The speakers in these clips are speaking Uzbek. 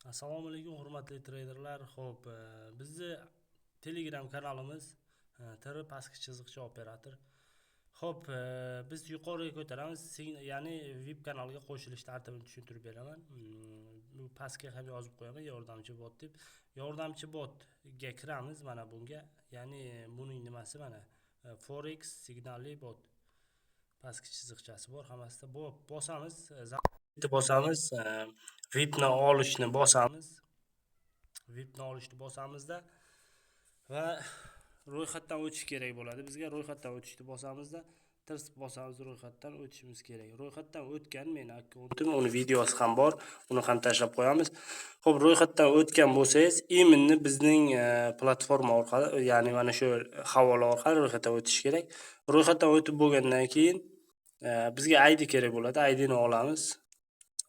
Assalomu alaykum hurmatli treyderlar. Xo'p, bizni Telegram kanalimiz tiri pastki chiziqcha operator. Xo'p, biz yuqoriga ko'taramiz, ya'ni VIP kanalga qo'shilish tartibini tushuntirib beraman. Bu pastga ham yozib qo'yaman, yordamchi bot deb. Yordamchi botga kiramiz mana bunga. Ya'ni buning nimasi mana Forex signalli bot. Pastki chiziqchasi bor, hammasida bosamiz, bosamiz, VIPni olishni bosamiz. VIPni olishni bosamizda va ro'yxatdan o'tish kerak bo'ladi. Bizga ro'yxatdan o'tishni bosamizda tirs bosamiz, ro'yxatdan o'tishimiz kerak. Ro'yxatdan o'tgan meni akkauntim, uni videosi ham bor, uni ham tashlab qo'yamiz. Xo'p, ro'yxatdan o'tgan bo'lsangiz, iminni bizning platforma orqali, ya'ni mana shu havola orqali ro'yxatdan o'tish kerak. Ro'yxatdan o'tib bo'lgandan keyin bizga ID kerak bo'ladi. IDni olamiz.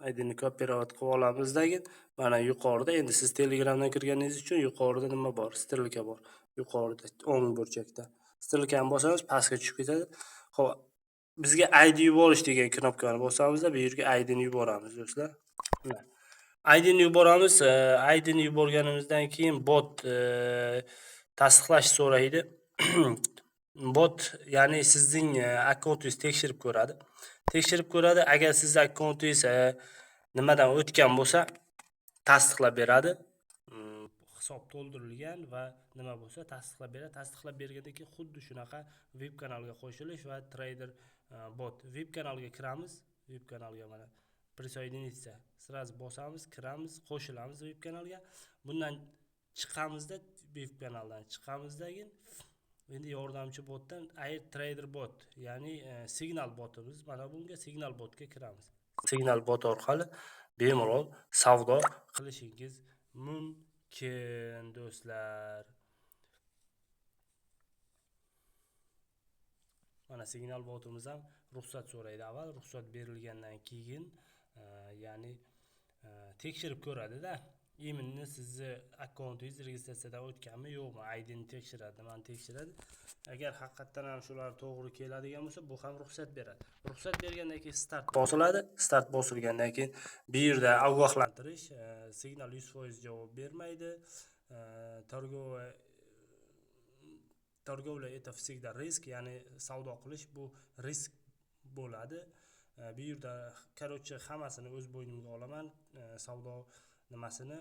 IDni kopirovat qilib olamizdan mana yuqorida, endi siz Telegramdan kirganingiz uchun yuqorida nima bor? Stirlka bor. Yuqorida o'ng burchakda. Stirlkani bosamiz, pastga tushib ketadi. Xo'p, bizga ID yuborish degan knopkani bosamizda, bu yerga IDni yuboramiz do'stlar. IDni yuboramiz. IDni yuborganimizdan keyin bot tasdiqlash so'raydi. Bot, ya'ni sizning akkauntingiz tekshirib ko'radi. Agar sizning akkauntingiz nimadan o'tgan bo'lsa, tasdiqlab beradi. Hisob to'ldirilgan va nima bo'lsa tasdiqlab beradi. Tasdiqlab bergandan keyin xuddi shunaqa VIP kanalga qo'shilish va trader bot. VIP kanalga kiramiz. VIP kanalga mana присоединиться сразу bosamiz, kiramiz, qo'shilamiz VIP kanalga. Bundan chiqamizda, VIP kanaldan chiqamizdagi endi yordamchi botdan trader bot, ya'ni signal botimiz. Mana bunga signal botga kiramiz. Signal bot orqali bemalol savdo qilishingiz mumkin do'stlar. Mana signal botimiz ham ruxsat so'raydi avval. Ruxsat berilgandan keyin ya'ni tekshirib ko'radi-da. Iminni sizni akkauntingiz registratsiyadan o'tganmi, yo'qmi? IDni tekshiradi, mana tekshiradi. Agar haqiqatan ham shular to'g'ri keladigan bo'lsa, bu ham ruxsat beradi. Ruxsat bergandan keyin start bosiladi. Start bosilgandan keyin bu yerda ogohlantirish, signal 100% javob bermaydi. Торговля это всегда risk, ya'ni savdo qilish bu risk bo'ladi. Bu yerda короче hammasini o'z bo'ynimga olaman, savdo nimasini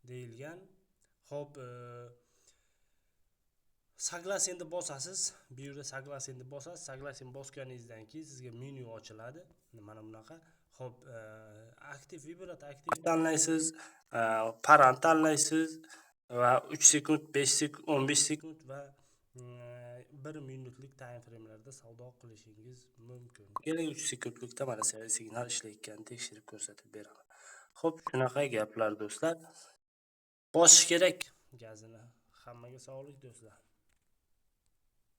deyilgan. Xo'p, согласиенni bosasiz. Bu yerda согласиенni bosasiz. Согласиен bosganingizdan keyin sizga menyu ochiladi. Mana bunaqa. Xo'p, aktiv vibrat aktiv tanlaysiz, paran tanlaysiz va 3 sekund, 5 sekund, 15 sekund va 1 minutlik time framelarda savdo qilishingiz mumkin. Keling 3 sekundlikda mana signal ishlayotganini tekshirib ko'rsatib beraman. Xo'p, shunaqa gaplar do'stlar. Bosish kerak gazini. Hammaga sog'lik do'stlar.